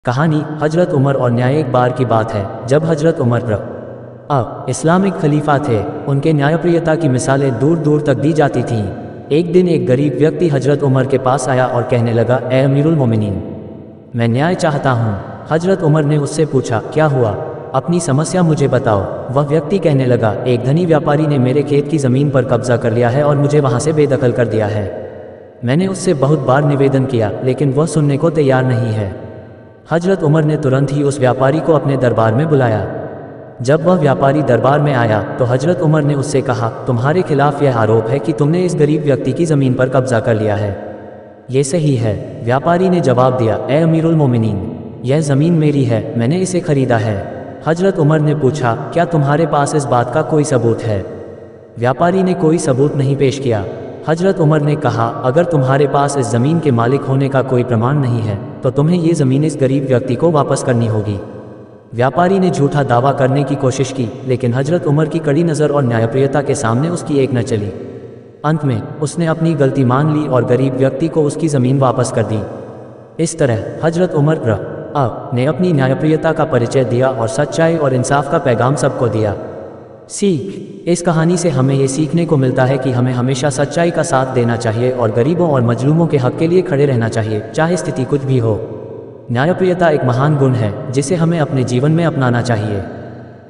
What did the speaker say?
कहानी हजरत उमर और न्याय। एक बार की बात है जब हजरत उमर इस्लामिक खलीफा थे। उनके न्यायप्रियता की मिसालें दूर दूर तक दी जाती थीं। एक दिन एक गरीब व्यक्ति हजरत उमर के पास आया और कहने लगा, ए अमीरुल मोमिनीन, मैं न्याय चाहता हूँ। हजरत उमर ने उससे पूछा, क्या हुआ, अपनी समस्या मुझे बताओ। वह व्यक्ति कहने लगा, एक धनी व्यापारी ने मेरे खेत की ज़मीन पर कब्जा कर लिया है और मुझे वहाँ से बेदखल कर दिया है। मैंने उससे बहुत बार निवेदन किया लेकिन वह सुनने को तैयार नहीं है। हजरत उमर ने तुरंत ही उस व्यापारी को अपने दरबार में बुलाया। जब वह व्यापारी दरबार में आया तो हजरत उमर ने उससे कहा, तुम्हारे खिलाफ यह आरोप है कि तुमने इस गरीब व्यक्ति की ज़मीन पर कब्जा कर लिया है, ये सही है? व्यापारी ने जवाब दिया, ए अमीरुल मोमिनीन, यह ज़मीन मेरी है, मैंने इसे खरीदा है। हजरत उमर ने पूछा, क्या तुम्हारे पास इस बात का कोई सबूत है? व्यापारी ने कोई सबूत नहीं पेश किया। हजरत उमर ने कहा, अगर तुम्हारे पास इस ज़मीन के मालिक होने का कोई प्रमाण नहीं है तो तुम्हें ये ज़मीन इस गरीब व्यक्ति को वापस करनी होगी। व्यापारी ने झूठा दावा करने की कोशिश की लेकिन हजरत उमर की कड़ी नज़र और न्यायप्रियता के सामने उसकी एक न चली। अंत में उसने अपनी गलती मान ली और गरीब व्यक्ति को उसकी ज़मीन वापस कर दी। इस तरह हजरत उमर ने अपनी न्यायप्रियता का परिचय दिया और सच्चाई और इंसाफ का पैगाम सबको दिया। सीख, इस कहानी से हमें ये सीखने को मिलता है कि हमें हमेशा सच्चाई का साथ देना चाहिए और गरीबों और मजलूमों के हक के लिए खड़े रहना चाहिए, चाहे स्थिति कुछ भी हो। न्यायप्रियता एक महान गुण है जिसे हमें अपने जीवन में अपनाना चाहिए।